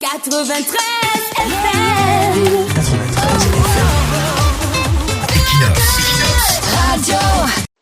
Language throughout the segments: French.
93 FM. 93 Equinox Radio.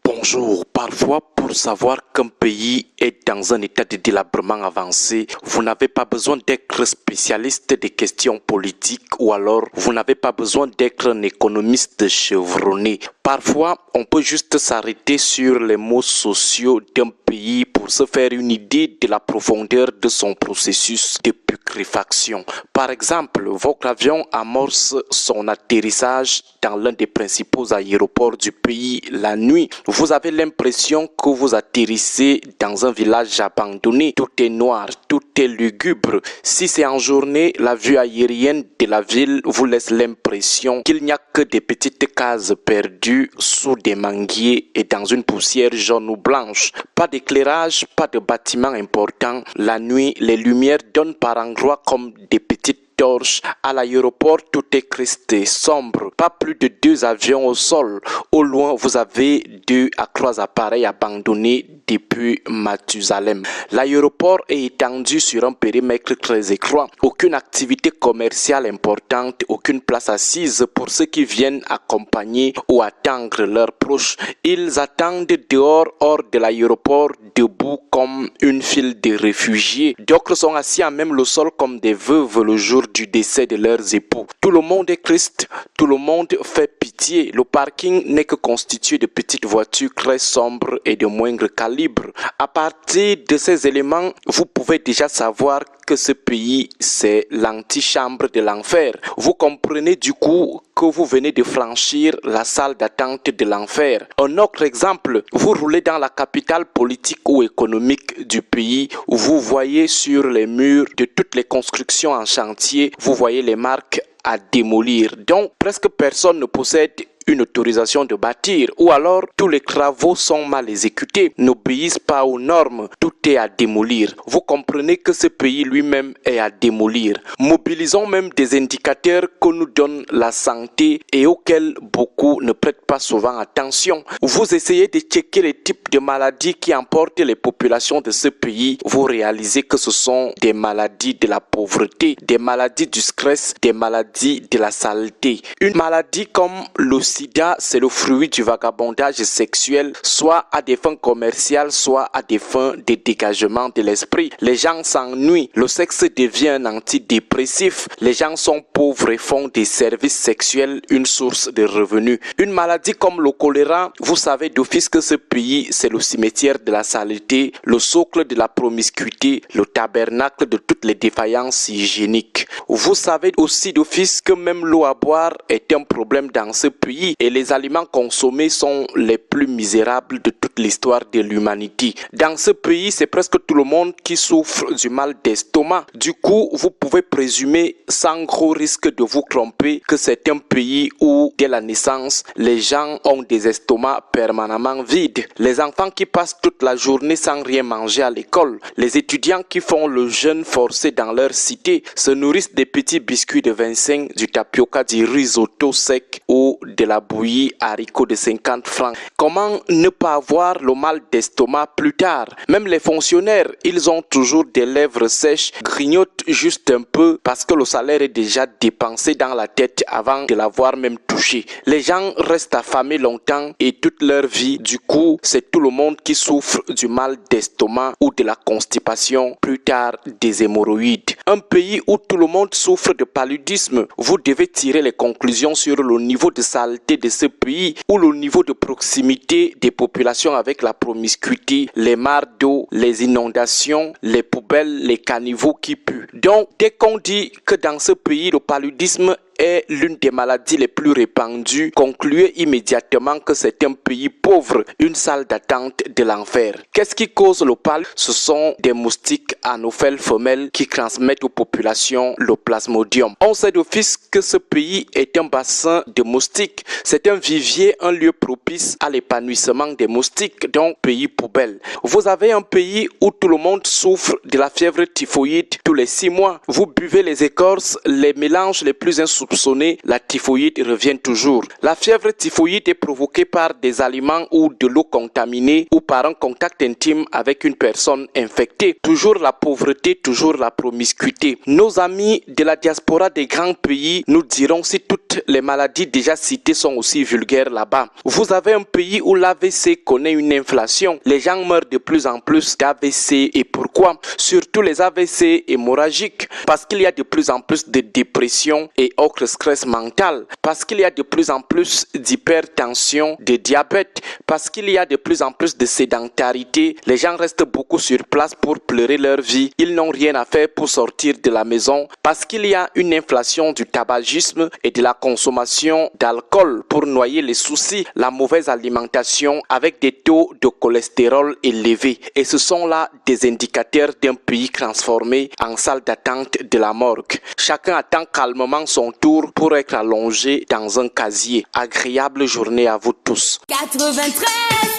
Bonjour, parfois pour savoir qu'un pays est dans un état de délabrement avancé, vous n'avez pas besoin d'être spécialiste des questions politiques ou alors vous n'avez pas besoin d'être un économiste chevronné. Parfois, on peut juste s'arrêter sur les mots sociaux d'un pays pour se faire une idée de la profondeur de son processus de putréfaction. Par exemple, votre avion amorce son atterrissage dans l'un des principaux aéroports du pays la nuit. Vous avez l'impression que vous atterrissez dans un village abandonné. Tout est noir, tout est lugubre. Si c'est en journée, la vue aérienne de la ville vous laisse l'impression qu'il n'y a que des petites cases perdues sous des manguiers et dans une poussière jaune ou blanche. Pas d'éclairage, pas de bâtiments importants. La nuit, les lumières donnent par endroits comme des petites torches. À l'aéroport, tout est cresté, sombre. Pas plus de 2 avions au sol. Au loin, vous avez 2 à 3 appareils abandonnés depuis Mathusalem. L'aéroport est étendu sur un périmètre très étroit. Aucune activité commerciale importante, aucune place assise pour ceux qui viennent accompagner ou attendre leurs proches. Ils attendent dehors, hors de l'aéroport, debout comme une file de réfugiés. D'autres sont assis à même le sol comme des veuves le jour du décès de leurs époux. Tout le monde est triste, tout le monde fait pitié. Le parking n'est que constitué de petites voitures très sombres et de moindre calibre. À partir de ces éléments, vous pouvez déjà savoir que ce pays, c'est l'antichambre de l'enfer. Vous comprenez du coup que vous venez de franchir la salle d'attente de l'enfer. Un autre exemple, vous roulez dans la capitale politique ou économique du pays, où vous voyez sur les murs de toutes les constructions en chantier, vous voyez les marques à démolir. Donc, presque personne ne possède une autorisation de bâtir, ou alors tous les travaux sont mal exécutés, n'obéissent pas aux normes, tout est à démolir. Vous comprenez que ce pays lui-même est à démolir. Mobilisons même des indicateurs que nous donne la santé et auxquels beaucoup ne prêtent pas souvent attention. Vous essayez de checker les types de maladies qui emportent les populations de ce pays. Vous réalisez que ce sont des maladies de la pauvreté, des maladies du stress, des maladies de la saleté. Une maladie comme le sida, c'est le fruit du vagabondage sexuel, soit à des fins commerciales, soit à des fins de dégagement de l'esprit. Les gens s'ennuient, le sexe devient un antidépressif, les gens sont pauvres et font des services sexuels une source de revenus. Une maladie comme le choléra, vous savez d'office que ce pays, c'est le cimetière de la saleté, le socle de la promiscuité, le tabernacle de toutes les défaillances hygiéniques. Vous savez aussi d'office que même l'eau à boire est un problème dans ce pays et les aliments consommés sont les plus misérables de toute l'histoire de l'humanité. Dans ce pays, c'est presque tout le monde qui souffre du mal d'estomac. Du coup, vous pouvez présumer sans gros risque de vous tromper que c'est un pays où, dès la naissance, les gens ont des estomacs permanemment vides. Les enfants qui passent toute la journée sans rien manger à l'école, les étudiants qui font le jeûne forcé dans leur cité, se nourrissent des petits biscuits de 25, du tapioca, du risotto sec ou de la bouillie haricots de 50 francs. Comment ne pas avoir le mal d'estomac plus tard? Même les fonctionnaires, ils ont toujours des lèvres sèches, grignotent juste un peu parce que le salaire est déjà dépensé dans la tête avant de l'avoir même touché. Les gens restent affamés longtemps et toute leur vie. Du coup, c'est tout le monde qui souffre du mal d'estomac ou de la constipation, plus tard des hémorroïdes. Un pays où tout le monde souffre de paludisme, vous devez tirer les conclusions sur le niveau de saleté de ce pays ou le niveau de proximité des populations avec la promiscuité, les mares d'eau, les inondations, les poubelles, les caniveaux qui puent. Donc, dès qu'on dit que dans ce pays, le paludisme est l'une des maladies les plus répandues, concluez immédiatement que c'est un pays pauvre, une salle d'attente de l'enfer. Qu'est-ce qui cause le paludisme? Ce sont des moustiques anophèles femelles qui transmettent aux populations le plasmodium. On sait d'office que ce pays est un bassin de moustiques. C'est un vivier, un lieu propice à l'épanouissement des moustiques, donc pays poubelle. Vous avez un pays où tout le monde souffre de la fièvre typhoïde tous les 6 mois. Vous buvez les écorces, les mélanges les plus insouciants soupçonner, la typhoïde revient toujours. La fièvre typhoïde est provoquée par des aliments ou de l'eau contaminée ou par un contact intime avec une personne infectée. Toujours la pauvreté, toujours la promiscuité. Nos amis de la diaspora des grands pays nous diront si toutes les maladies déjà citées sont aussi vulgaires là-bas. Vous avez un pays où l'AVC connaît une inflation. Les gens meurent de plus en plus d'AVC. Et pourquoi? Surtout les AVC hémorragiques. Parce qu'il y a de plus en plus de dépression et autres stress mental. Parce qu'il y a de plus en plus d'hypertension, de diabète. Parce qu'il y a de plus en plus de sédentarité. Les gens restent beaucoup sur place pour pleurer leur vie. Ils n'ont rien à faire pour sortir de la maison. Parce qu'il y a une inflation du tabagisme et de la consommation d'alcool pour noyer les soucis, la mauvaise alimentation avec des taux de cholestérol élevés. Et ce sont là des indicateurs d'un pays transformé en salle d'attente de la morgue. Chacun attend calmement son tour pour être allongé dans un casier. Agréable journée à vous tous. 93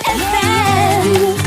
FM.